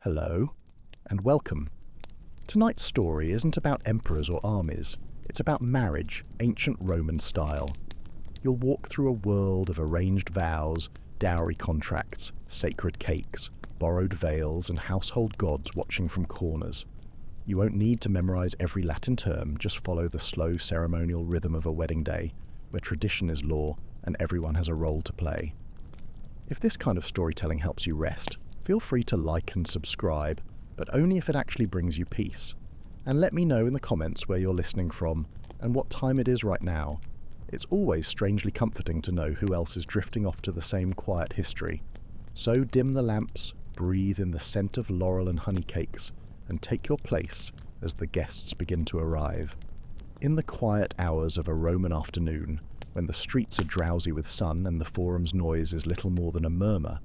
Hello, and welcome. Tonight's story isn't about emperors or armies, it's about marriage, ancient Roman style. You'll walk through a world of arranged vows, dowry contracts, sacred cakes, borrowed veils, and household gods watching from corners. You won't need to memorize every Latin term, just follow the slow ceremonial rhythm of a wedding day, where tradition is law and everyone has a role to play. If this kind of storytelling helps you rest, feel free to like and subscribe, but only if it actually brings you peace. And let me know in the comments where you're listening from and what time it is right now. It's always strangely comforting to know who else is drifting off to the same quiet history. So dim the lamps, breathe in the scent of laurel and honey cakes, and take your place as the guests begin to arrive. In the quiet hours of a Roman afternoon, when the streets are drowsy with sun and the forum's noise is little more than a murmur,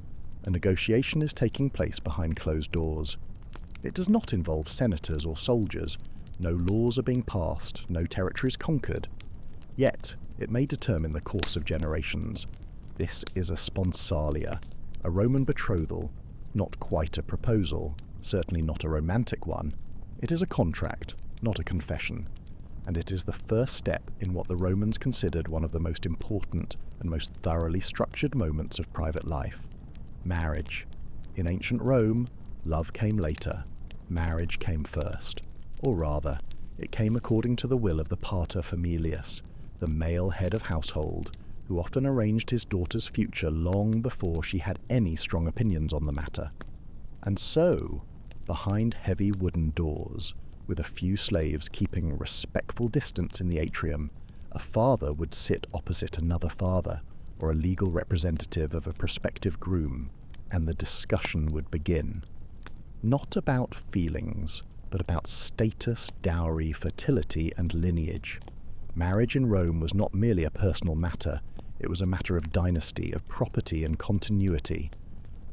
a negotiation is taking place behind closed doors. It does not involve senators or soldiers. No laws are being passed, no territories conquered. Yet, it may determine the course of generations. This is a sponsalia, a Roman betrothal, not quite a proposal, certainly not a romantic one. It is a contract, not a confession. And it is the first step in what the Romans considered one of the most important and most thoroughly structured moments of private life. Marriage. In ancient Rome, love came later. Marriage came first. Or rather, it came according to the will of the pater familias, the male head of household, who often arranged his daughter's future long before she had any strong opinions on the matter. And so, behind heavy wooden doors, with a few slaves keeping respectful distance in the atrium, a father would sit opposite another father, or a legal representative of a prospective groom, and the discussion would begin. Not about feelings, but about status, dowry, fertility, and lineage. Marriage in Rome was not merely a personal matter, it was a matter of dynasty, of property and continuity.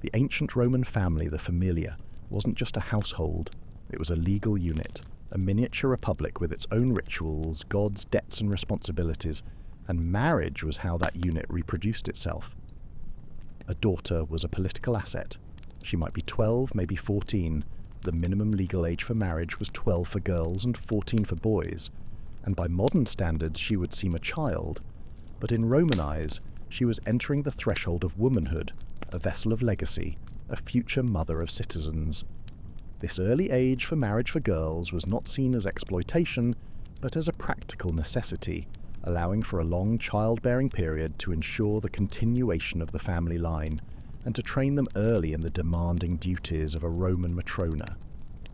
The ancient Roman family, the familia, wasn't just a household, it was a legal unit, a miniature republic with its own rituals, gods, debts and responsibilities, and marriage was how that unit reproduced itself. A daughter was a political asset. She might be 12, maybe 14. The minimum legal age for marriage was 12 for girls and 14 for boys, and by modern standards she would seem a child. But in Roman eyes, she was entering the threshold of womanhood, a vessel of legacy, a future mother of citizens. This early age for marriage for girls was not seen as exploitation, but as a practical necessity, allowing for a long childbearing period to ensure the continuation of the family line, and to train them early in the demanding duties of a Roman matrona.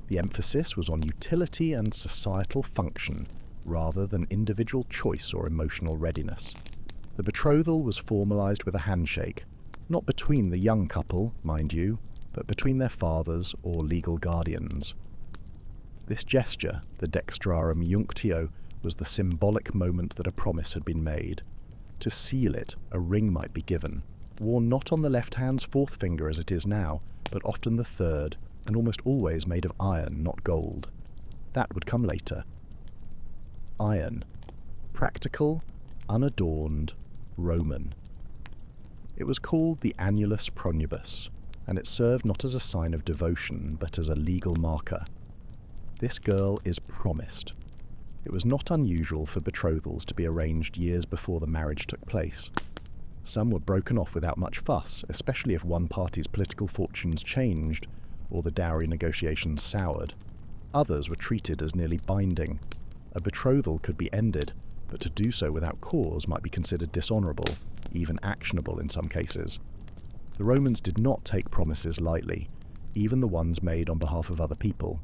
The emphasis was on utility and societal function, rather than individual choice or emotional readiness. The betrothal was formalized with a handshake, not between the young couple, mind you, but between their fathers or legal guardians. This gesture, the dextrarum iunctio, was the symbolic moment that a promise had been made. To seal it, a ring might be given, worn not on the left hand's fourth finger as it is now, but often the third, and almost always made of iron, not gold. That would come later. Iron. Practical, unadorned, Roman. It was called the annulus pronibus, and it served not as a sign of devotion, but as a legal marker. This girl is promised. It was not unusual for betrothals to be arranged years before the marriage took place. Some were broken off without much fuss, especially if one party's political fortunes changed or the dowry negotiations soured. Others were treated as nearly binding. A betrothal could be ended, but to do so without cause might be considered dishonorable, even actionable in some cases. The Romans did not take promises lightly, even the ones made on behalf of other people.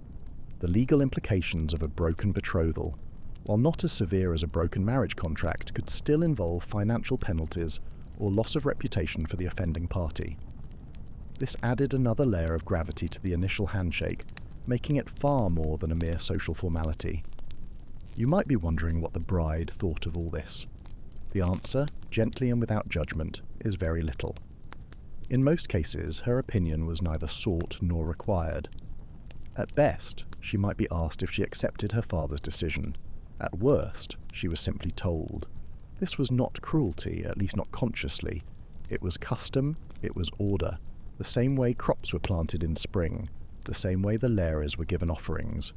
The legal implications of a broken betrothal, while not as severe as a broken marriage contract, could still involve financial penalties or loss of reputation for the offending party. This added another layer of gravity to the initial handshake, making it far more than a mere social formality. You might be wondering what the bride thought of all this. The answer, gently and without judgment, is very little. In most cases, her opinion was neither sought nor required. At best, she might be asked if she accepted her father's decision. At worst, she was simply told. This was not cruelty, at least not consciously. It was custom, it was order, the same way crops were planted in spring, the same way the lares were given offerings.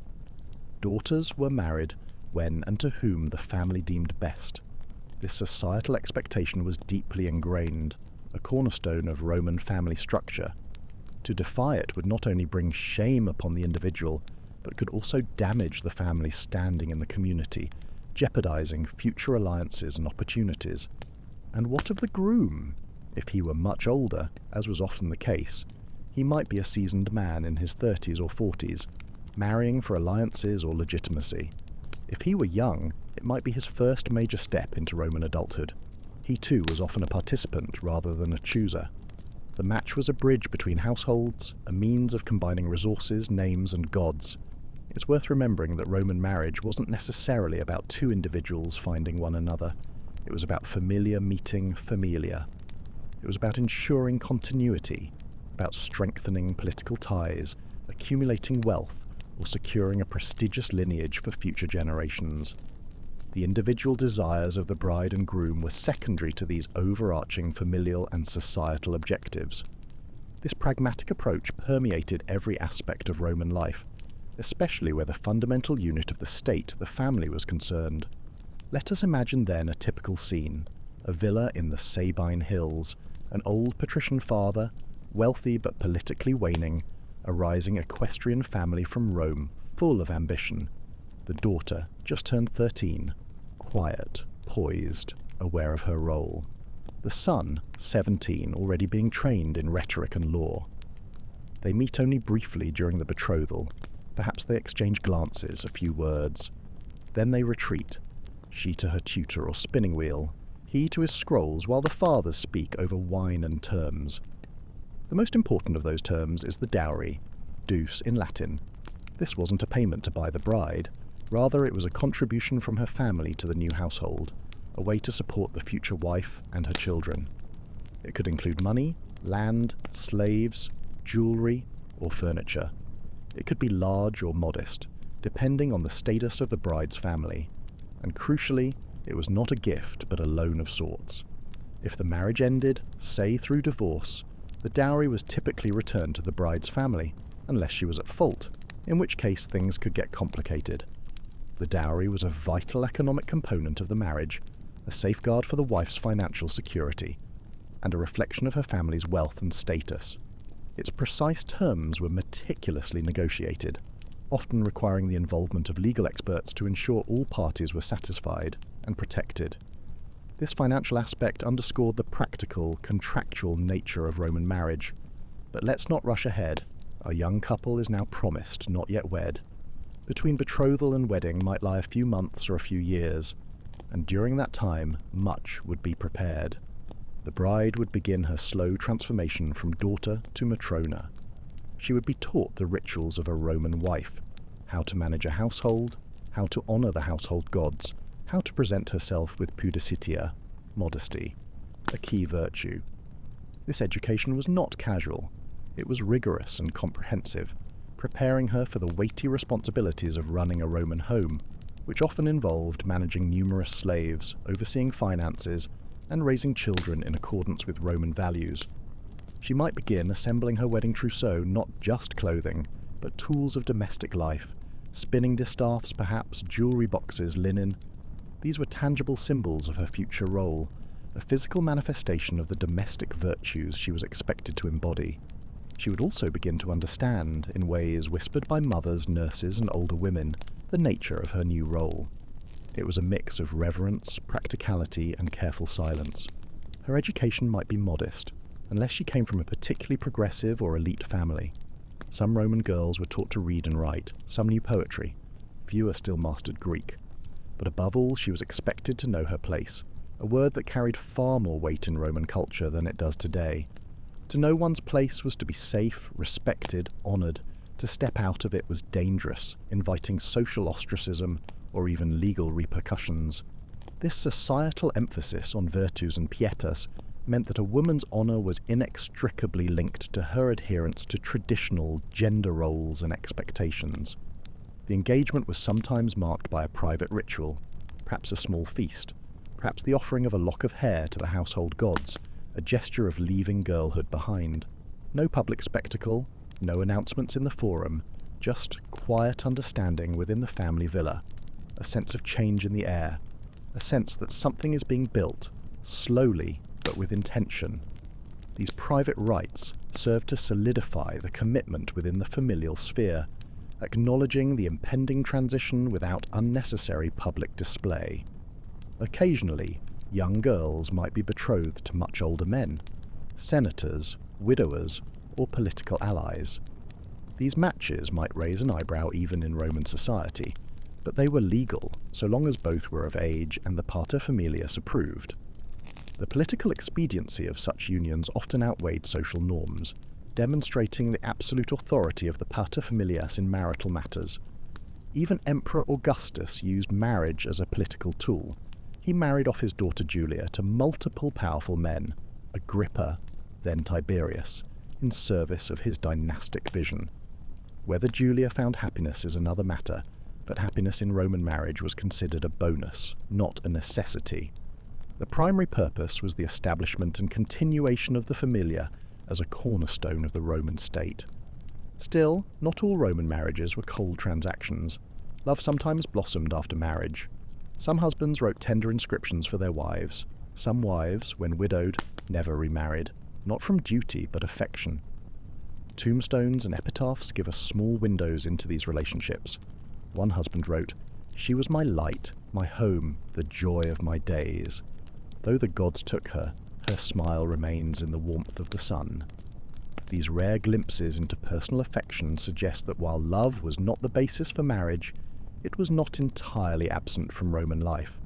Daughters were married when and to whom the family deemed best. This societal expectation was deeply ingrained, a cornerstone of Roman family structure. To defy it would not only bring shame upon the individual, but could also damage the family's standing in the community, jeopardizing future alliances and opportunities. And what of the groom? If he were much older, as was often the case, he might be a seasoned man in his 30s or 40s, marrying for alliances or legitimacy. If he were young, it might be his first major step into Roman adulthood. He too was often a participant rather than a chooser. The match was a bridge between households, a means of combining resources, names, and gods. It's worth remembering that Roman marriage wasn't necessarily about two individuals finding one another. It was about familia meeting familia. It was about ensuring continuity, about strengthening political ties, accumulating wealth, or securing a prestigious lineage for future generations. The individual desires of the bride and groom were secondary to these overarching familial and societal objectives. This pragmatic approach permeated every aspect of Roman life, especially where the fundamental unit of the state, the family, was concerned. Let us imagine then a typical scene: a villa in the Sabine Hills, an old patrician father, wealthy but politically waning, a rising equestrian family from Rome, full of ambition. The daughter, just turned 13, quiet, poised, aware of her role. The son, 17, already being trained in rhetoric and law. They meet only briefly during the betrothal. Perhaps they exchange glances, a few words. Then they retreat, she to her tutor or spinning wheel, he to his scrolls, while the fathers speak over wine and terms. The most important of those terms is the dowry, dus in Latin. This wasn't a payment to buy the bride. Rather, it was a contribution from her family to the new household, a way to support the future wife and her children. It could include money, land, slaves, jewelry, or furniture. It could be large or modest, depending on the status of the bride's family. And crucially, it was not a gift, but a loan of sorts. If the marriage ended, say through divorce, the dowry was typically returned to the bride's family, unless she was at fault, in which case things could get complicated. The dowry was a vital economic component of the marriage, a safeguard for the wife's financial security, and a reflection of her family's wealth and status. Its precise terms were meticulously negotiated, often requiring the involvement of legal experts to ensure all parties were satisfied and protected. This financial aspect underscored the practical, contractual nature of Roman marriage. But let's not rush ahead. A young couple is now promised, not yet wed. Between betrothal and wedding might lie a few months or a few years, and during that time much would be prepared. The bride would begin her slow transformation from daughter to matrona. She would be taught the rituals of a Roman wife, how to manage a household, how to honor the household gods, how to present herself with pudicitia, modesty, a key virtue. This education was not casual. It was rigorous and comprehensive, preparing her for the weighty responsibilities of running a Roman home, which often involved managing numerous slaves, overseeing finances, and raising children in accordance with Roman values. She might begin assembling her wedding trousseau, not just clothing, but tools of domestic life, spinning distaffs perhaps, jewelry boxes, linen. These were tangible symbols of her future role, a physical manifestation of the domestic virtues she was expected to embody. She would also begin to understand, in ways whispered by mothers, nurses, and older women, the nature of her new role. It was a mix of reverence, practicality, and careful silence. Her education might be modest, unless she came from a particularly progressive or elite family. Some Roman girls were taught to read and write, some knew poetry, fewer still mastered Greek. But above all, she was expected to know her place, a word that carried far more weight in Roman culture than it does today. To know one's place was to be safe, respected, honoured. To step out of it was dangerous, inviting social ostracism or even legal repercussions. This societal emphasis on virtus and pietas meant that a woman's honour was inextricably linked to her adherence to traditional gender roles and expectations. The engagement was sometimes marked by a private ritual, perhaps a small feast, perhaps the offering of a lock of hair to the household gods, a gesture of leaving girlhood behind. No public spectacle, No announcements in the forum, just quiet understanding within the family villa, a sense of change in the air, a sense that something is being built, slowly but with intention. These private rites serve to solidify the commitment within the familial sphere, acknowledging the impending transition without unnecessary public display. Occasionally, young girls might be betrothed to much older men, senators, widowers, or political allies. These matches might raise an eyebrow even in Roman society, but they were legal so long as both were of age and the paterfamilias approved. The political expediency of such unions often outweighed social norms, demonstrating the absolute authority of the paterfamilias in marital matters. Even Emperor Augustus used marriage as a political tool. He married off his daughter Julia to multiple powerful men, Agrippa, then Tiberius, in service of his dynastic vision. Whether Julia found happiness is another matter, but happiness in Roman marriage was considered a bonus, not a necessity. The primary purpose was the establishment and continuation of the familia as a cornerstone of the Roman state. Still, not all Roman marriages were cold transactions. Love sometimes blossomed after marriage. Some husbands wrote tender inscriptions for their wives. Some wives, when widowed, never remarried, not from duty but affection. Tombstones and epitaphs give us small windows into these relationships. One husband wrote, "She was my light, my home, the joy of my days. Though the gods took her, her smile remains in the warmth of the sun." These rare glimpses into personal affection suggest that while love was not the basis for marriage, it was not entirely absent from Roman life.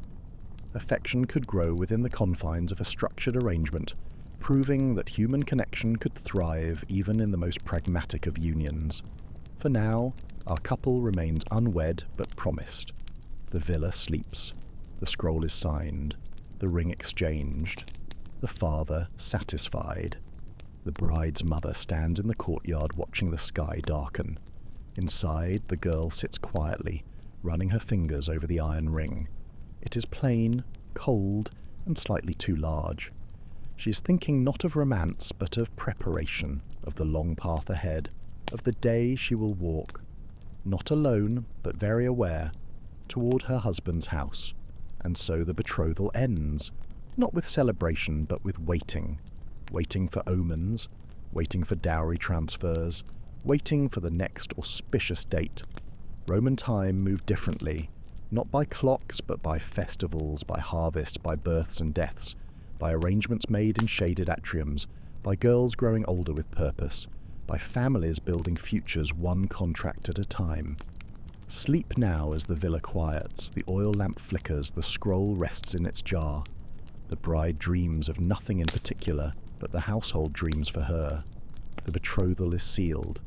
Affection could grow within the confines of a structured arrangement, proving that human connection could thrive even in the most pragmatic of unions. For now, our couple remains unwed but promised. The villa sleeps. The scroll is signed. The ring exchanged. The father satisfied. The bride's mother stands in the courtyard watching the sky darken. Inside, the girl sits quietly, running her fingers over the iron ring. It is plain, cold, and slightly too large. She is thinking not of romance, but of preparation, of the long path ahead, of the day she will walk, not alone, but very aware, toward her husband's house. And so the betrothal ends, not with celebration, but with waiting. Waiting for omens, waiting for dowry transfers, waiting for the next auspicious date. Roman time moved differently, not by clocks, but by festivals, by harvest, by births and deaths, by arrangements made in shaded atriums, by girls growing older with purpose, by families building futures one contract at a time. Sleep now as the villa quiets, the oil lamp flickers, the scroll rests in its jar. The bride dreams of nothing in particular, but the household dreams for her. The betrothal is sealed,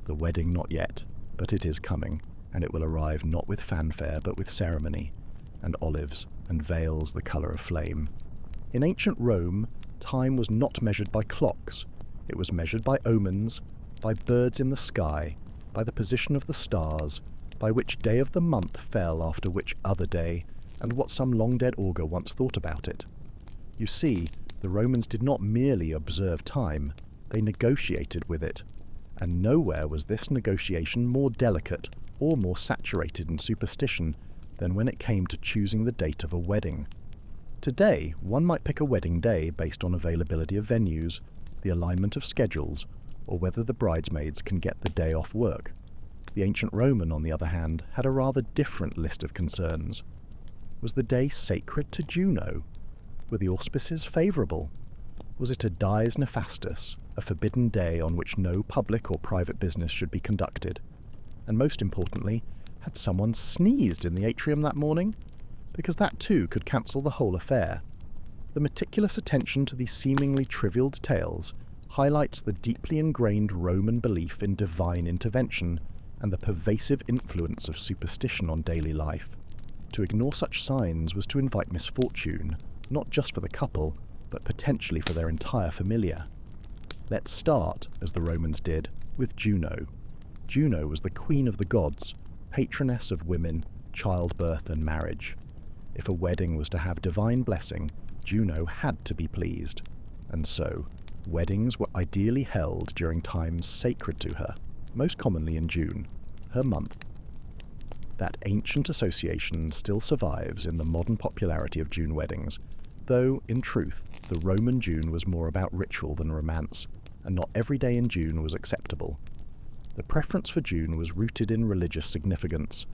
the wedding not yet, but it is coming, and it will arrive not with fanfare but with ceremony, and olives, and veils the colour of flame. In ancient Rome, time was not measured by clocks. It was measured by omens, by birds in the sky, by the position of the stars, by which day of the month fell after which other day, and what some long-dead augur once thought about it. You see, the Romans did not merely observe time, they negotiated with it, and nowhere was this negotiation more delicate or more saturated in superstition than when it came to choosing the date of a wedding. Today, one might pick a wedding day based on availability of venues, the alignment of schedules, or whether the bridesmaids can get the day off work. The ancient Roman, on the other hand, had a rather different list of concerns. Was the day sacred to Juno? Were the auspices favourable? Was it a dies nefastus, a forbidden day on which no public or private business should be conducted? And most importantly, had someone sneezed in the atrium that morning? Because that too could cancel the whole affair. The meticulous attention to these seemingly trivial details highlights the deeply ingrained Roman belief in divine intervention and the pervasive influence of superstition on daily life. To ignore such signs was to invite misfortune, not just for the couple, but potentially for their entire familia. Let's start, as the Romans did, with Juno. Juno was the queen of the gods, patroness of women, childbirth and marriage. If a wedding was to have divine blessing, Juno had to be pleased. And so, Weddings were ideally held during times sacred to her, most commonly in June, her month. That ancient association still survives in the modern popularity of June weddings, though, in truth, the Roman June was more about ritual than romance, and not every day in June was acceptable. The preference for June was rooted in religious significance,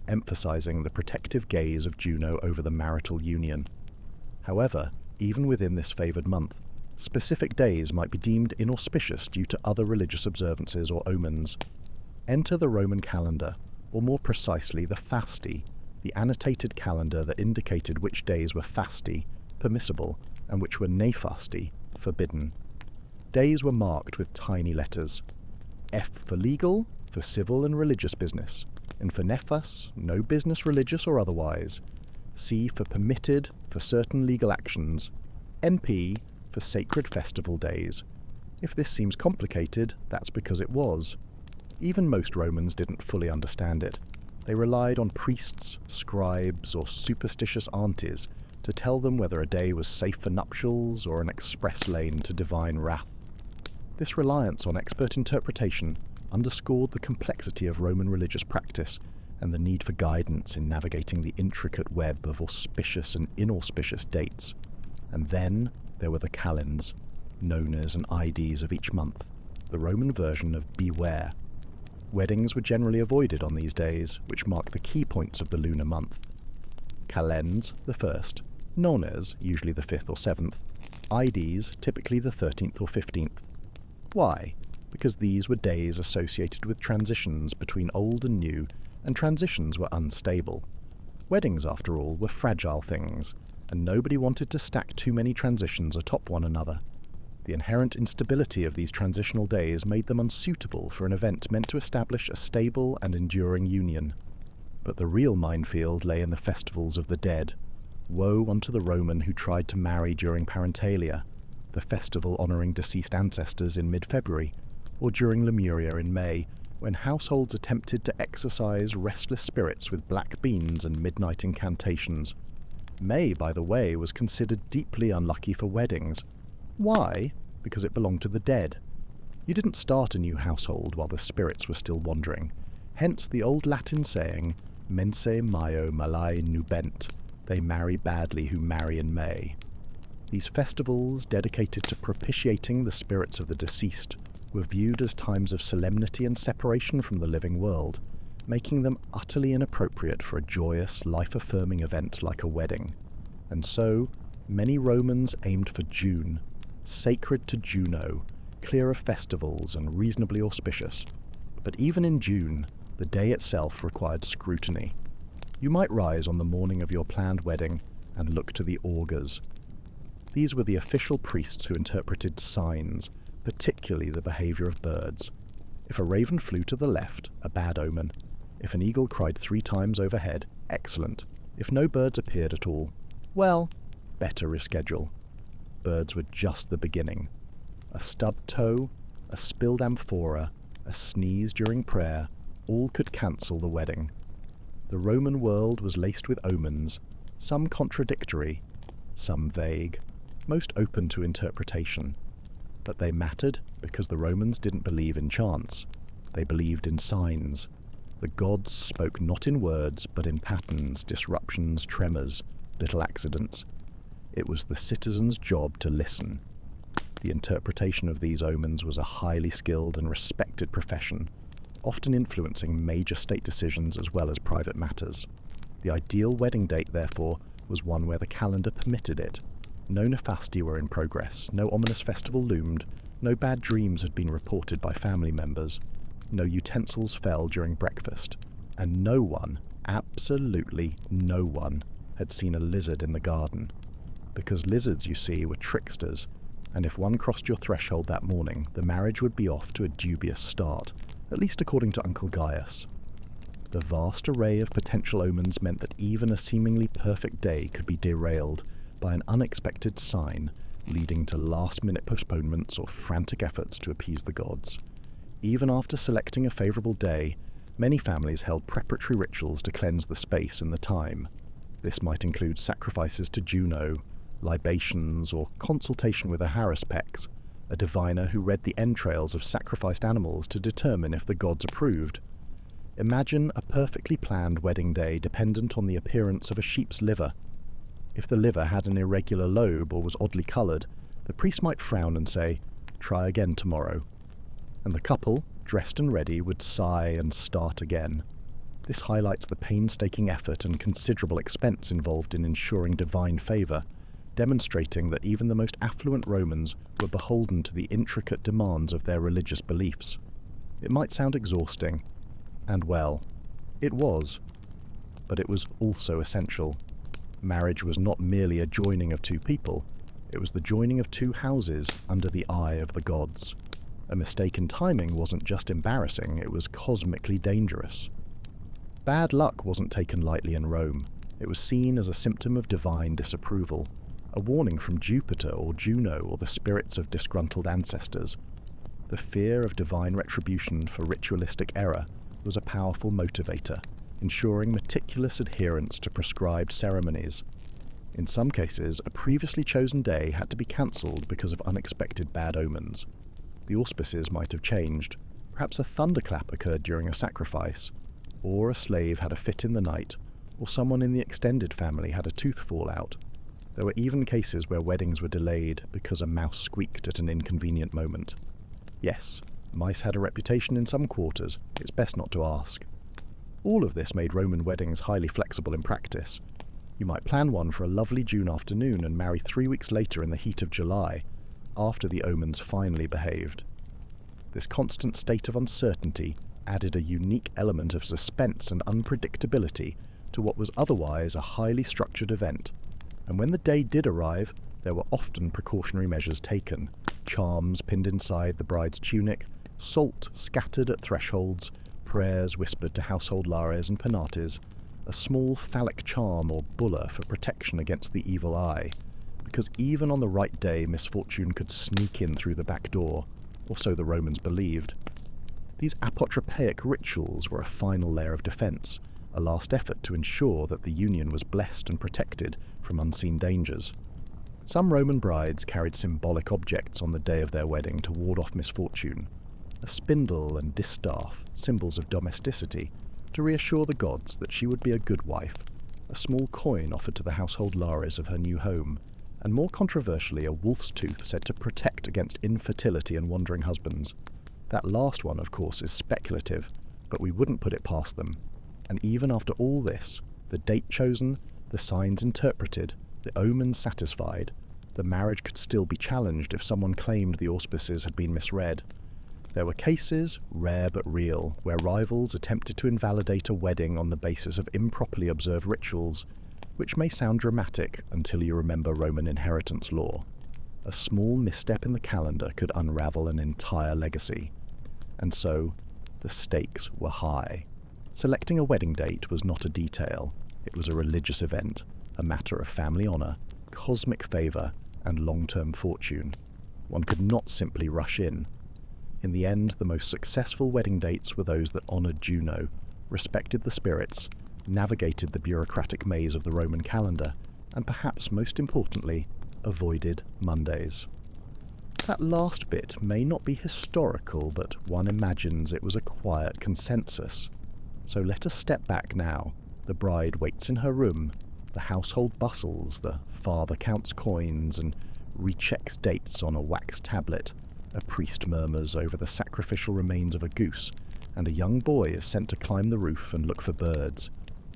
emphasizing the protective gaze of Juno over the marital union. However, even within this favored month, specific days might be deemed inauspicious due to other religious observances or omens. Enter the Roman calendar, or more precisely the fasti, the annotated calendar that indicated which days were fasti, permissible, and which were nefasti, forbidden. Days were marked with tiny letters. F for legal, for civil and religious business, and for nefas, no business religious or otherwise. C for permitted, for certain legal actions. NP for sacred festival days. If this seems complicated, that's because it was. Even most Romans didn't fully understand it. They relied on priests, scribes, or superstitious aunties to tell them whether a day was safe for nuptials or an express lane to divine wrath. This reliance on expert interpretation underscored the complexity of Roman religious practice and the need for guidance in navigating the intricate web of auspicious and inauspicious dates. And then there were the calends, known as an IDs of each month, the Roman version of beware. Weddings were generally avoided on these days, which mark the key points of the lunar month. Calends, the 1st, nones, usually the 5th or 7th, IDs, typically the 13th or 15th. Why? Because these were days associated with transitions between old and new, and transitions were unstable. Weddings, after all, were fragile things, and nobody wanted to stack too many transitions atop one another. The inherent instability of these transitional days made them unsuitable for an event meant to establish a stable and enduring union. But the real minefield lay in the festivals of the dead. Woe unto the Roman who tried to marry during Parentalia, the festival honouring deceased ancestors in mid-February, or during Lemuria in May, when households attempted to exorcise restless spirits with black beans and midnight incantations. May, by the way, was considered deeply unlucky for weddings. Why? Because it belonged to the dead. You didn't start a new household while the spirits were still wandering. Hence the old Latin saying, mense Maio malae nubent, they marry badly who marry in May. These festivals, dedicated to propitiating the spirits of the deceased, were viewed as times of solemnity and separation from the living world, making them utterly inappropriate for a joyous, life-affirming event like a wedding. And so, many Romans aimed for June, sacred to Juno, clear of festivals and reasonably auspicious. But even in June, the day itself required scrutiny. You might rise on the morning of your planned wedding and look to the augurs. These were the official priests who interpreted signs, particularly the behaviour of birds. If a raven flew to the left, a bad omen. If an eagle cried 3 times overhead, excellent. If no birds appeared at all, well, better reschedule. Birds were just the beginning. A stubbed toe, a spilled amphora, a sneeze during prayer, all could cancel the wedding. The Roman world was laced with omens, some contradictory, some vague, most open to interpretation. But they mattered because the Romans didn't believe in chance. They believed in signs. The gods spoke not in words, but in patterns, disruptions, tremors, little accidents. It was the citizens' job to listen. The interpretation of these omens was a highly skilled and respected profession, often influencing major state decisions as well as private matters. The ideal wedding date, therefore, was one where the calendar permitted it. No nefasti were in progress, no ominous festival loomed, no bad dreams had been reported by family members, no utensils fell during breakfast, and no one, absolutely no one, had seen a lizard in the garden. Because lizards, you see, were tricksters, and if one crossed your threshold that morning, the marriage would be off to a dubious start, at least according to Uncle Gaius. The vast array of potential omens meant that even a seemingly perfect day could be derailed by an unexpected sign, leading to last-minute postponements or frantic efforts to appease the gods. Even after selecting a favourable day, many families held preparatory rituals to cleanse the space and the time. This might include sacrifices to Juno, libations, or consultation with a harrispix, a diviner who read the entrails of sacrificed animals to determine if the gods approved. Imagine a perfectly planned wedding day dependent on the appearance of a sheep's liver. If the liver had an irregular lobe or was oddly coloured, the priest might frown and say, "Try again tomorrow." And the couple, dressed and ready, would sigh and start again. This highlights the painstaking effort and considerable expense involved in ensuring divine favour, demonstrating that even the most affluent Romans were beholden to the intricate demands of their religious beliefs. It might sound exhausting, and well, it was, but it was also essential. Marriage was not merely a joining of two people, it was the joining of two houses under the eye of the gods. A mistake in timing wasn't just embarrassing, it was cosmically dangerous. Bad luck wasn't taken lightly in Rome. It was seen as a symptom of divine disapproval, a warning from Jupiter or Juno or the spirits of disgruntled ancestors. The fear of divine retribution for ritualistic error was a powerful motivator, ensuring meticulous adherence to prescribed ceremonies. In some cases, a previously chosen day had to be cancelled because of unexpected bad omens. The auspices might have changed. Perhaps a thunderclap occurred during a sacrifice, or a slave had a fit in the night, or someone in the extended family had a tooth fall out. There were even cases where weddings were delayed because a mouse squeaked at an inconvenient moment. Yes, mice had a reputation in some quarters, it's best not to ask. All of this made Roman weddings highly flexible in practice. You might plan one for a lovely June afternoon and marry 3 weeks later in the heat of July, after the omens finally behaved. This constant state of uncertainty added a unique element of suspense and unpredictability to what was otherwise a highly structured event. And when the day did arrive, there were often precautionary measures taken. Charms pinned inside the bride's tunic, salt scattered at thresholds, prayers whispered to household lares and penates, a small phallic charm or bulla for protection against the evil eye, because even on the right day misfortune could sneak in through the back door, or so the Romans believed. These apotropaic rituals were a final layer of defence, a last effort to ensure that the union was blessed and protected from unseen dangers. Some Roman brides carried symbolic objects on the day of their wedding to ward off misfortune. A spindle and distaff, symbols of domesticity, to reassure the gods that she would be a good wife, a small coin offered to the household lares of her new home, and more controversially a wolf's tooth said to protect against infertility and wandering husbands. That last one, of course, is speculative, but we wouldn't put it past them. And even after all this, the date chosen, the signs interpreted, the omens satisfied, the marriage could still be challenged if someone claimed the auspices had been misread. There were cases, rare but real, where rivals attempted to invalidate a wedding on the basis of improperly observed rituals, which may sound dramatic until you remember Roman inheritance law. A small misstep in the calendar could unravel an entire legacy. And so, the stakes were high. Selecting a wedding date was not a detail. It was a religious event, a matter of family honour, cosmic favour, and long-term fortune. One could not simply rush in. In the end, the most successful wedding dates were those that honoured Juno, respected the spirits, navigated the bureaucratic maze of the Roman calendar, and perhaps most importantly, avoided Mondays. That last bit may not be historical, but one imagines it was a quiet consensus. So let us step back now. The bride waits in her room, the household bustles, the father counts coins and rechecks dates on a wax tablet. A priest murmurs over the sacrificial remains of a goose, and a young boy is sent to climb the roof and look for birds.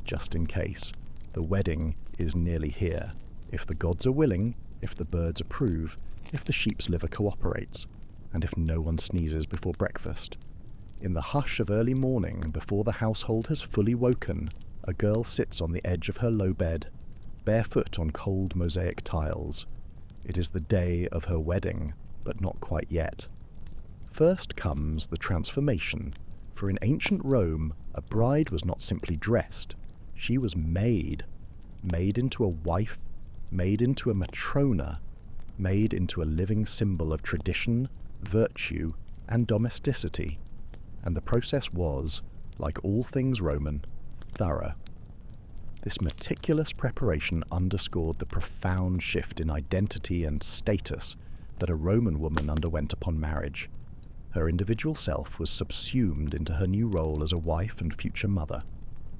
Just in case. The wedding is nearly here. If the gods are willing, if the birds approve, if the sheep's liver cooperates, and if no one sneezes before breakfast. In the hush of early morning, before the household has fully woken, a girl sits on the edge of her low bed, barefoot on cold mosaic tiles. It is the day of her wedding, but not quite yet. First comes the transformation, for in ancient Rome, a bride was not simply dressed, she was made into a wife, made into a matrona, made into a living symbol of tradition, virtue, and domesticity. And the process was, like all things Roman, thorough. This meticulous preparation underscored the profound shift in identity and status that a Roman woman underwent upon marriage. Her individual self was subsumed into her new role as a wife and future mother,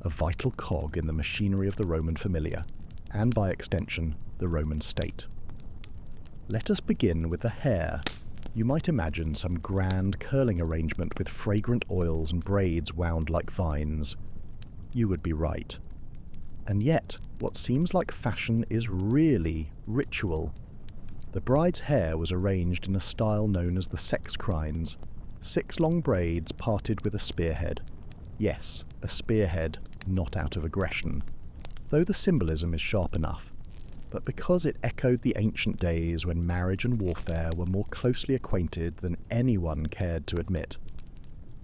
a vital cog in the machinery of the Roman familia, and by extension, the Roman state. Let us begin with the hair. You might imagine some grand curling arrangement with fragrant oils and braids wound like vines. You would be right. And yet, what seems like fashion is really ritual. The bride's hair was arranged in a style known as the sex crines, 6 long braids parted with a spearhead. Yes, a spearhead, not out of aggression. Though the symbolism is sharp enough, but because it echoed the ancient days when marriage and warfare were more closely acquainted than anyone cared to admit.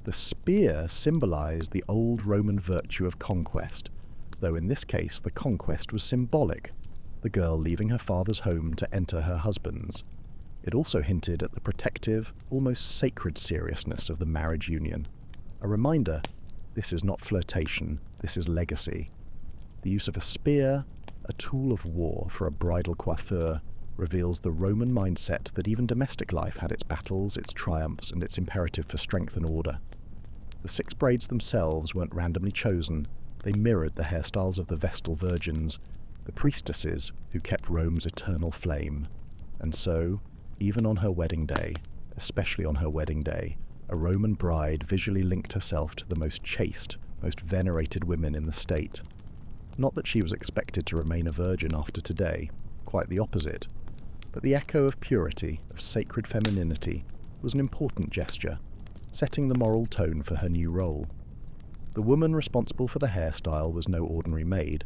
The spear symbolized the old Roman virtue of conquest, though in this case the conquest was symbolic, the girl leaving her father's home to enter her husband's. It also hinted at the protective, almost sacred seriousness of the marriage union. A reminder, this is not flirtation, this is legacy. The use of a spear, a tool of war for a bridal coiffure, reveals the Roman mindset that even domestic life had its battles, its triumphs, and its imperative for strength and order. The 6 braids themselves weren't randomly chosen. They mirrored the hairstyles of the Vestal Virgins, the priestesses who kept Rome's eternal flame. And so, even on her wedding day, especially on her wedding day, a Roman bride visually linked herself to the most chaste, most venerated women in the state. Not that she was expected to remain a virgin after today, quite the opposite, but the echo of purity, of sacred femininity, was an important gesture, setting the moral tone for her new role. The woman responsible for the hairstyle was no ordinary maid.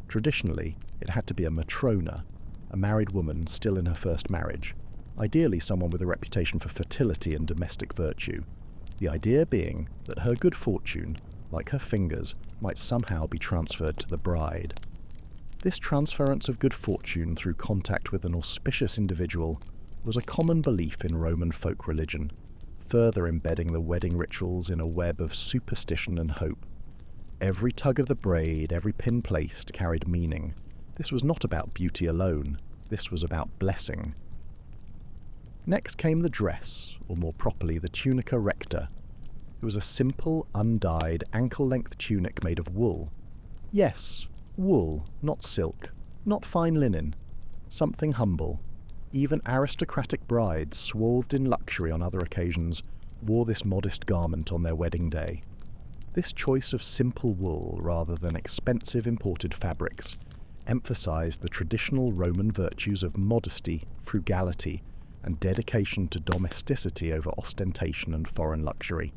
Traditionally, it had to be a matrona, a married woman still in her first marriage, ideally someone with a reputation for fertility and domestic virtue, the idea being that her good fortune, like her fingers, might somehow be transferred to the bride. This transference of good fortune through contact with an auspicious individual was a common belief in Roman folk religion, further embedding the wedding rituals in a web of superstition and hope. Every tug of the braid, every pin placed, carried meaning. This was not about beauty alone, this was about blessing. Next came the dress, or more properly the tunica recta. It was a simple, undyed, ankle-length tunic made of wool. Yes, wool, not silk, not fine linen. Something humble. Even aristocratic brides, swathed in luxury on other occasions, wore this modest garment on their wedding day. This choice of simple wool rather than expensive imported fabrics emphasized the traditional Roman virtues of modesty, frugality, and dedication to domesticity over ostentation and foreign luxury.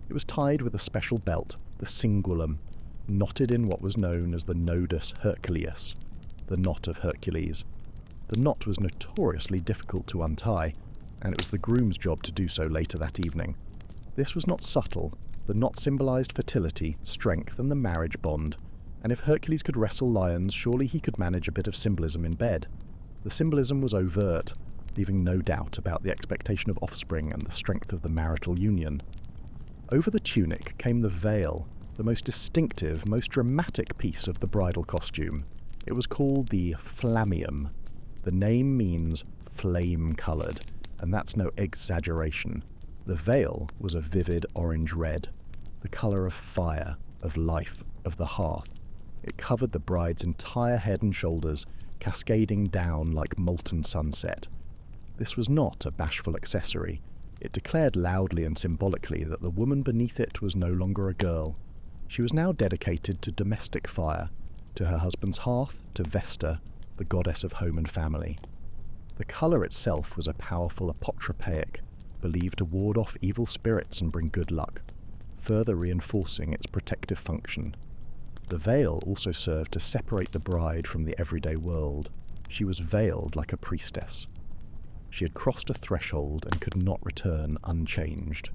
It was tied with a special belt, the cingulum, knotted in what was known as the nodus Herculeus, the knot of Hercules. The knot was notoriously difficult to untie, and it was the groom's job to do so later that evening. This was not subtle. The knot symbolized fertility, strength, and the marriage bond, and if Hercules could wrestle lions, surely he could manage a bit of symbolism in bed. The symbolism was overt, leaving no doubt about the expectation of offspring and the strength of the marital union. Over the tunic came the veil, the most distinctive, most dramatic piece of the bridal costume. It was called the flammeum. The name means flame-coloured, and that's no exaggeration. The veil was a vivid orange red, the colour of fire, of life, of the hearth. It covered the bride's entire head and shoulders, cascading down like molten sunset. This was not a bashful accessory. It declared loudly and symbolically that the woman beneath it was no longer a girl. She was now dedicated to domestic fire, to her husband's hearth, to Vesta, the goddess of home and family. The colour itself was a powerful apotropaic, believed to ward off evil spirits and bring good luck, further reinforcing its protective function. The veil also served to separate the bride from the everyday world. She was veiled like a priestess. She had crossed a threshold and could not return unchanged.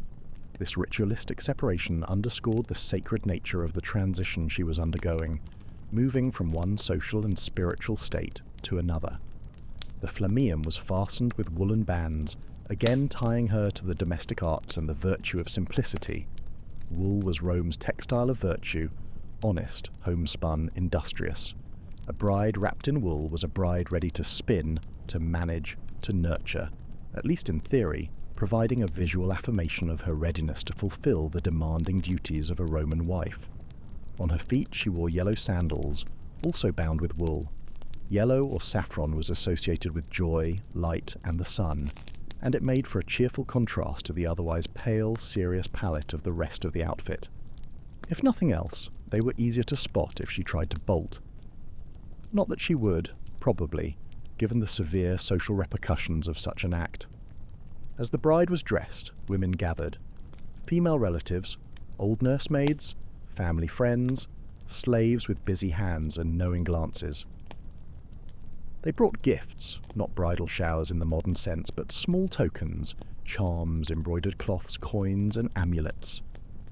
This ritualistic separation underscored the sacred nature of the transition she was undergoing, moving from one social and spiritual state to another. The flammeum was fastened with woolen bands, again tying her to the domestic arts and the virtue of simplicity. Wool was Rome's textile of virtue, honest, homespun, industrious. A bride wrapped in wool was a bride ready to spin, to manage, to nurture, at least in theory, providing a visual affirmation of her readiness to fulfill the demanding duties of a Roman wife. On her feet she wore yellow sandals, also bound with wool. Yellow or saffron was associated with joy, light, and the sun, and it made for a cheerful contrast to the otherwise pale, serious palette of the rest of the outfit. If nothing else, they were easier to spot if she tried to bolt. Not that she would, probably, given the severe social repercussions of such an act. As the bride was dressed, women gathered. Female relatives, old nursemaids, family friends, slaves with busy hands and knowing glances. They brought gifts, not bridal showers in the modern sense, but small tokens, charms, embroidered cloths, coins, and amulets.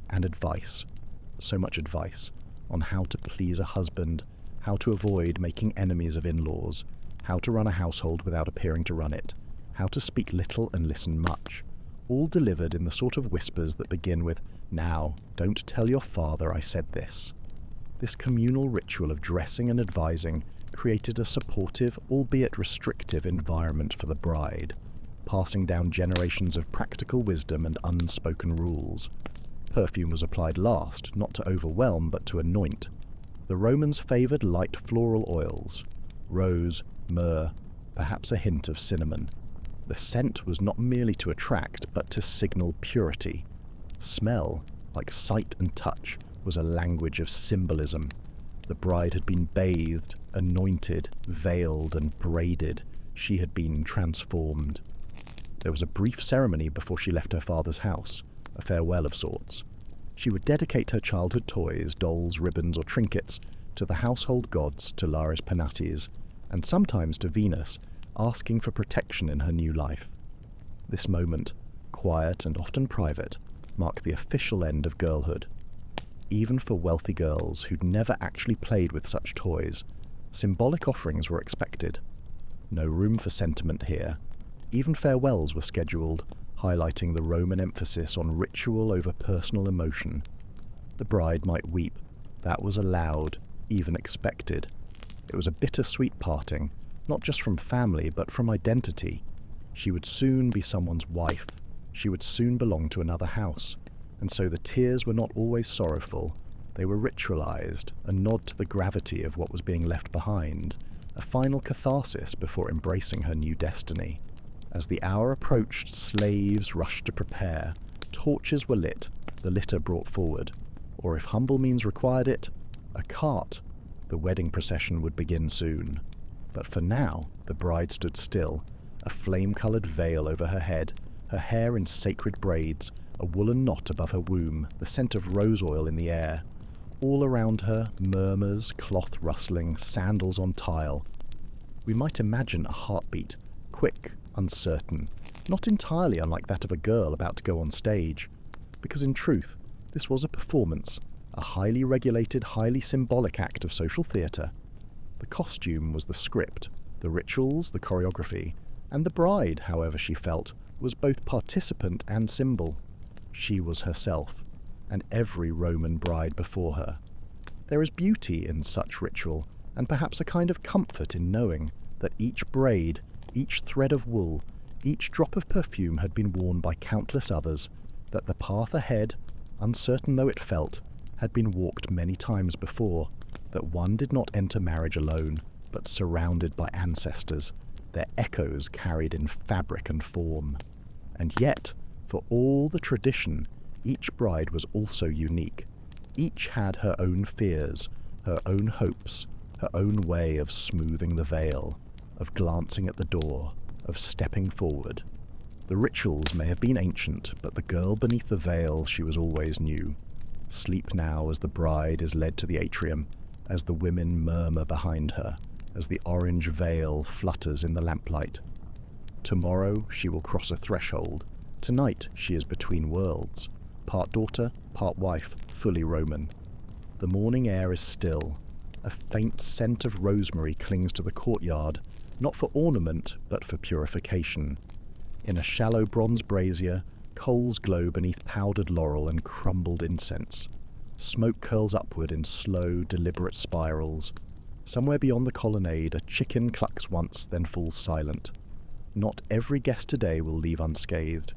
And advice, so much advice, on how to please a husband, how to avoid making enemies of in-laws, how to run a household without appearing to run it, how to speak little and listen much, all delivered in the sort of whispers that begin with, "Now, don't tell your father I said this." This communal ritual of dressing and advising created a supportive, albeit restrictive, environment for the bride, passing down generations of practical wisdom and unspoken rules. Perfume was applied last, not to overwhelm but to anoint. The Romans favoured light floral oils, rose, myrrh, perhaps a hint of cinnamon. The scent was not merely to attract, but to signal purity. Smell, like sight and touch, was a language of symbolism. The bride had been bathed, anointed, veiled, and braided. She had been transformed. There was a brief ceremony before she left her father's house, a farewell of sorts. She would dedicate her childhood toys, dolls, ribbons, or trinkets to the household gods, to Lares Penates, and sometimes to Venus, asking for protection in her new life. This moment, quiet and often private, marked the official end of girlhood. Even for wealthy girls who'd never actually played with such toys, symbolic offerings were expected. No room for sentiment here. Even farewells were scheduled, highlighting the Roman emphasis on ritual over personal emotion. The bride might weep. That was allowed, even expected. It was a bittersweet parting, not just from family, but from identity. She would soon be someone's wife. She would soon belong to another house. And so the tears were not always sorrowful. They were ritualized, a nod to the gravity of what was being left behind, a final catharsis before embracing her new destiny. As the hour approached, slaves rushed to prepare. Torches were lit, the litter brought forward, or if humble means required it, a cart. The wedding procession would begin soon. But for now, the bride stood still, a flame-coloured veil over her head, her hair in sacred braids, a woolen knot above her womb, the scent of rose oil in the air. All around her, murmurs, cloth rustling, sandals on tile. We might imagine a heartbeat, quick, uncertain, not entirely unlike that of a girl about to go on stage, because in truth, this was a performance, a highly regulated, highly symbolic act of social theatre. The costume was the script, the rituals, the choreography, and the bride, however she felt, was both participant and symbol. She was herself, and every Roman bride before her. There is beauty in such ritual, and perhaps a kind of comfort in knowing that each braid, each thread of wool, each drop of perfume had been worn by countless others, that the path ahead, uncertain though it felt, had been walked many times before, that one did not enter marriage alone, but surrounded by ancestors, their echoes carried in fabric and form. And yet, for all the tradition, each bride was also unique. Each had her own fears, her own hopes, her own way of smoothing the veil, of glancing at the door, of stepping forward. The rituals may have been ancient, but the girl beneath the veil she was always new. Sleep now as the bride is led to the atrium, as the women murmur behind her, as the orange veil flutters in the lamplight. Tomorrow she will cross a threshold. Tonight she is between worlds, part daughter, part wife, fully Roman. The morning air is still. A faint scent of rosemary clings to the courtyard, not for ornament, but for purification. In a shallow bronze brazier, coals glow beneath powdered laurel and crumbled incense. Smoke curls upward in slow, deliberate spirals. Somewhere beyond the colonnade, a chicken clucks once, then falls silent. Not every guest today will leave unscathed.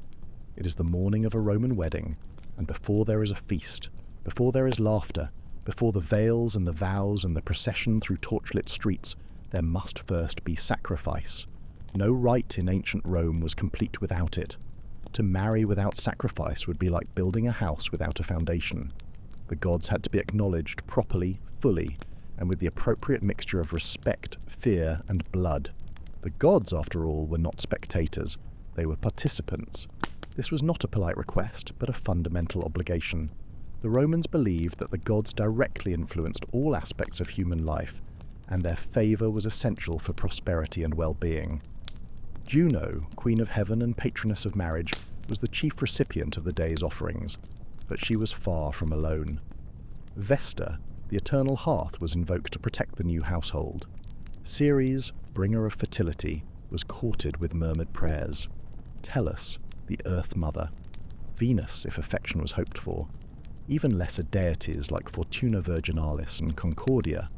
It is the morning of a Roman wedding, and before there is a feast, before there is laughter, before the veils and the vows and the procession through torchlit streets, there must first be sacrifice. No rite in ancient Rome was complete without it. To marry without sacrifice would be like building a house without a foundation. The gods had to be acknowledged properly, fully, and with the appropriate mixture of respect, fear, and blood. The gods, after all, were not spectators. They were participants. This was not a polite request, but a fundamental obligation. The Romans believed that the gods directly influenced all aspects of human life, and their favour was essential for prosperity and well-being. Juno, queen of heaven and patroness of marriage, was the chief recipient of the day's offerings, but she was far from alone. Vesta, the eternal hearth, was invoked to protect the new household. Ceres, bringer of fertility, was courted with murmured prayers. Tellus, the earth mother. Venus, if affection was hoped for. Even lesser deities like Fortuna Virginalis and Concordia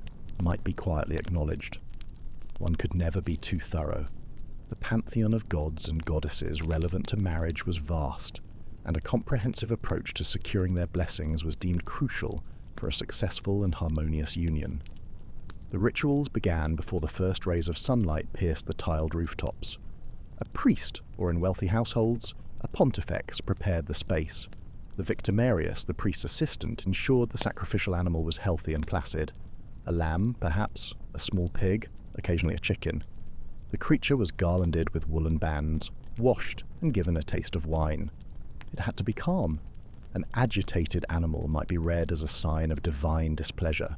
might be quietly acknowledged. One could never be too thorough. The pantheon of gods and goddesses relevant to marriage was vast, and a comprehensive approach to securing their blessings was deemed crucial for a successful and harmonious union. The rituals began before the first rays of sunlight pierced the tiled rooftops. A priest, or in wealthy households, a pontifex, prepared the space. The victimarius, the priest's assistant, ensured the sacrificial animal was healthy and placid. A lamb, perhaps, a small pig, occasionally a chicken. The creature was garlanded with woolen bands, washed, and given a taste of wine. It had to be calm. An agitated animal might be read as a sign of divine displeasure.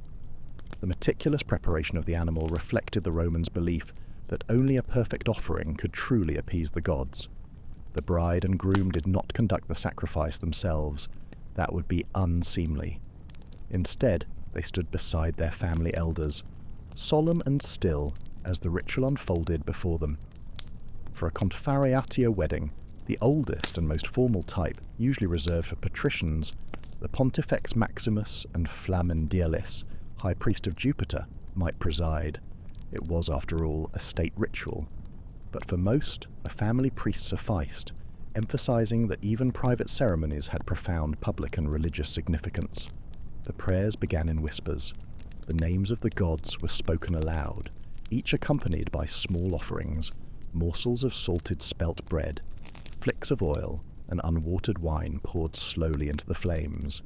The meticulous preparation of the animal reflected the Romans' belief that only a perfect offering could truly appease the gods. The bride and groom did not conduct the sacrifice themselves. That would be unseemly. Instead, they stood beside their family elders, solemn and still as the ritual unfolded before them. For a confariatio wedding, the oldest and most formal type, usually reserved for patricians, the Pontifex Maximus and Flamen Dialis, High Priest of Jupiter, might preside. It was, after all, a state ritual. But for most, a family priest sufficed, emphasizing that even private ceremonies had profound public and religious significance. The prayers began in whispers. The names of the gods were spoken aloud, each accompanied by small offerings, morsels of salted spelt bread, flicks of oil, and unwatered wine poured slowly into the flames.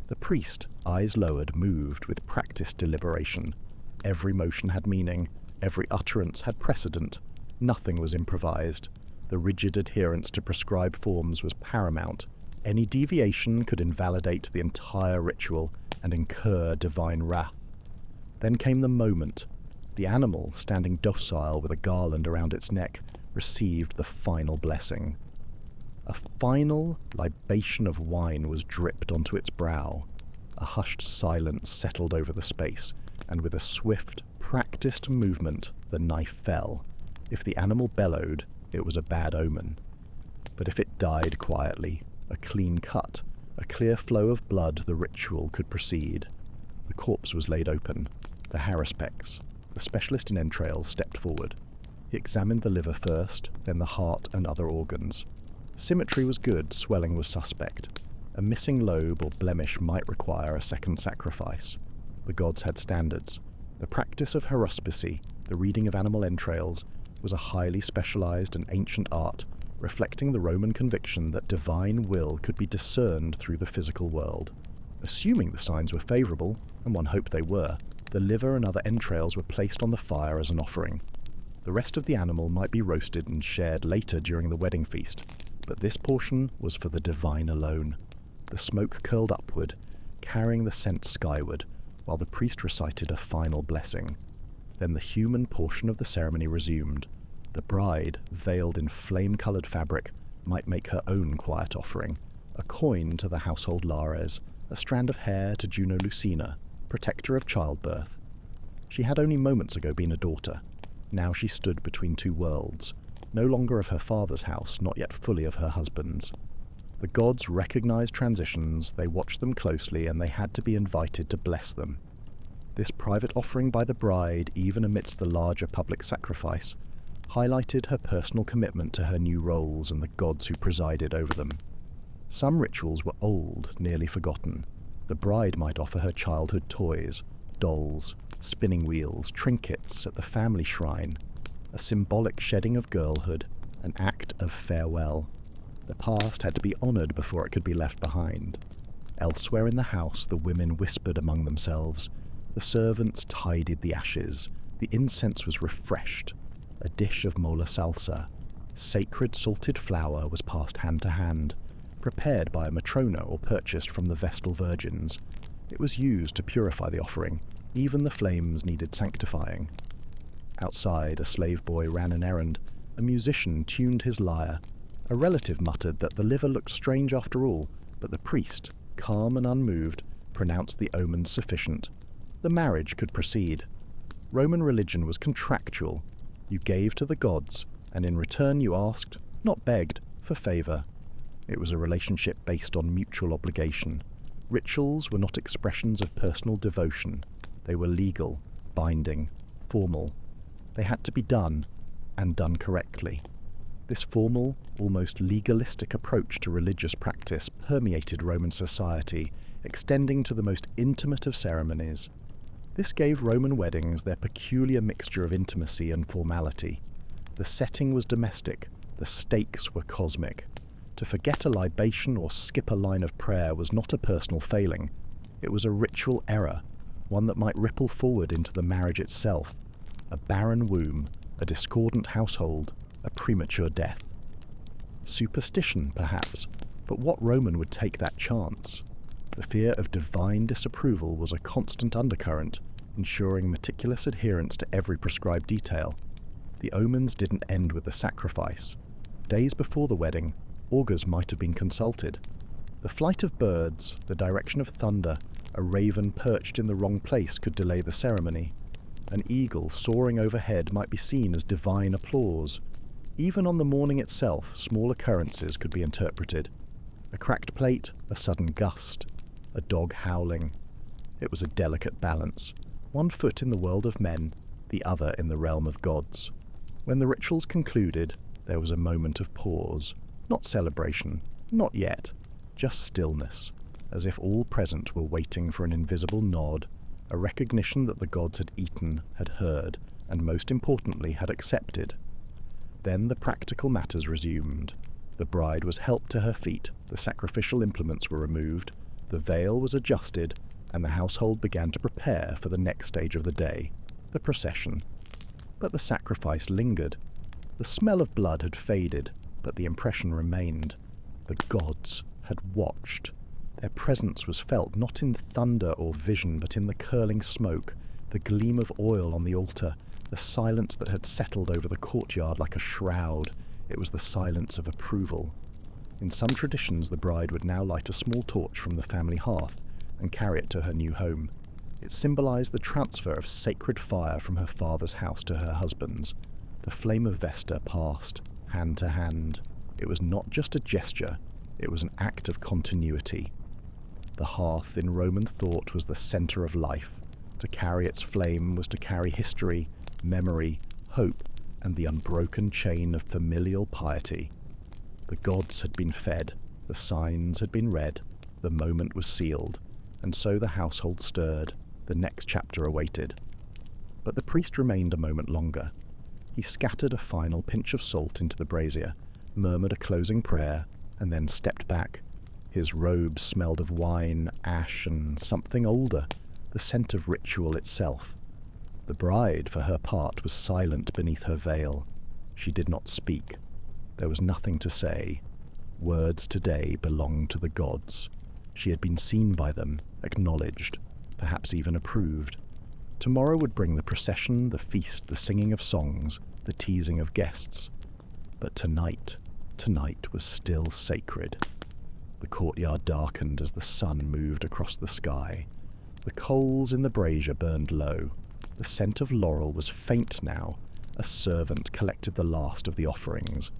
The priest, eyes lowered, moved with practiced deliberation. Every motion had meaning, every utterance had precedent. Nothing was improvised. The rigid adherence to prescribed forms was paramount. Any deviation could invalidate the entire ritual and incur divine wrath. Then came the moment. The animal, standing docile with a garland around its neck, received the final blessing. A final libation of wine was dripped onto its brow. A hushed silence settled over the space, and with a swift, practiced movement, the knife fell. If the animal bellowed, it was a bad omen. But if it died quietly, a clean cut, a clear flow of blood, the ritual could proceed. The corpse was laid open. The haruspex, the specialist in entrails, stepped forward. He examined the liver first, then the heart and other organs. Symmetry was good, swelling was suspect. A missing lobe or blemish might require a second sacrifice. The gods had standards. The practice of haruspicy, the reading of animal entrails, was a highly specialized and ancient art, reflecting the Roman conviction that divine will could be discerned through the physical world. Assuming the signs were favorable, and one hoped they were, the liver and other entrails were placed on the fire as an offering. The rest of the animal might be roasted and shared later during the wedding feast, but this portion was for the divine alone. The smoke curled upward, carrying the scent skyward, while the priest recited a final blessing. Then the human portion of the ceremony resumed. The bride, veiled in flame-coloured fabric, might make her own quiet offering, a coin to the household Lares, a strand of hair to Juno Lucina, protector of childbirth. She had only moments ago been a daughter. Now she stood between two worlds, no longer of her father's house, not yet fully of her husband's. The gods recognized transitions, they watched them closely, and they had to be invited to bless them. This private offering by the bride, even amidst the larger public sacrifice, highlighted her personal commitment to her new roles and the gods who presided over them. Some rituals were old, nearly forgotten. The bride might offer her childhood toys, dolls, spinning wheels, trinkets at the family shrine, a symbolic shedding of girlhood, an act of farewell. The past had to be honoured before it could be left behind. Elsewhere in the house, the women whispered among themselves. The servants tidied the ashes. The incense was refreshed. A dish of mola salsa, sacred salted flour, was passed hand to hand, prepared by a matrona or purchased from the Vestal virgins. It was used to purify the offering. Even the flames needed sanctifying. Outside, a slave boy ran an errand. A musician tuned his lyre. A relative muttered that the liver looked strange after all, but the priest, calm and unmoved, pronounced the omens sufficient. The marriage could proceed. Roman religion was contractual. You gave to the gods, and in return you asked, not begged, for favour. It was a relationship based on mutual obligation. Rituals were not expressions of personal devotion. They were legal, binding, formal. They had to be done, and done correctly. This formal, almost legalistic approach to religious practice permeated Roman society, extending to the most intimate of ceremonies. This gave Roman weddings their peculiar mixture of intimacy and formality. The setting was domestic, the stakes were cosmic. To forget a libation or skip a line of prayer was not a personal failing. It was a ritual error, one that might ripple forward into the marriage itself. A barren womb, a discordant household, a premature death. Superstition, perhaps, but what Roman would take that chance? The fear of divine disapproval was a constant undercurrent, ensuring meticulous adherence to every prescribed detail. The omens didn't end with the sacrifice. Days before the wedding, augurs might have been consulted. The flight of birds, the direction of thunder, a raven perched in the wrong place could delay the ceremony. An eagle soaring overhead might be seen as divine applause. Even on the morning itself, small occurrences could be interpreted. A cracked plate, a sudden gust, a dog howling. It was a delicate balance, one foot in the world of men, the other in the realm of gods. When the rituals concluded, there was a moment of pause. Not celebration, not yet, just stillness, as if all present were waiting for an invisible nod, a recognition that the gods had eaten, had heard, and most importantly had accepted. Then the practical matters resumed. The bride was helped to her feet, the sacrificial implements were removed, the veil was adjusted, and the household began to prepare for the next stage of the day, the procession. But the sacrifice lingered. The smell of blood had faded, but the impression remained. The gods had watched. Their presence was felt not in thunder or vision, but in the curling smoke, the gleam of oil on the altar, the silence that had settled over the courtyard like a shroud. It was the silence of approval. In some traditions, the bride would now light a small torch from the family hearth and carry it to her new home. It symbolized the transfer of sacred fire from her father's house to her husband's. The flame of Vesta passed, hand to hand. It was not just a gesture, it was an act of continuity. The hearth in Roman thought was the center of life. To carry its flame was to carry history, memory, hope, and the unbroken chain of familial piety. The gods had been fed, the signs had been read, the moment was sealed, and so the household stirred, the next chapter awaited. But the priest remained a moment longer. He scattered a final pinch of salt into the brazier, murmured a closing prayer, and then stepped back. His robes smelled of wine, ash, and something older, the scent of ritual itself. The bride, for her part, was silent beneath her veil. She did not speak. There was nothing to say. Words today belonged to the gods. She had been seen by them, acknowledged, perhaps even approved. Tomorrow would bring the procession, the feast, the singing of songs, the teasing of guests. But tonight was still sacred. The courtyard darkened as the sun moved across the sky. The coals in the brazier burned low. The scent of laurel was faint now. A servant collected the last of the offerings.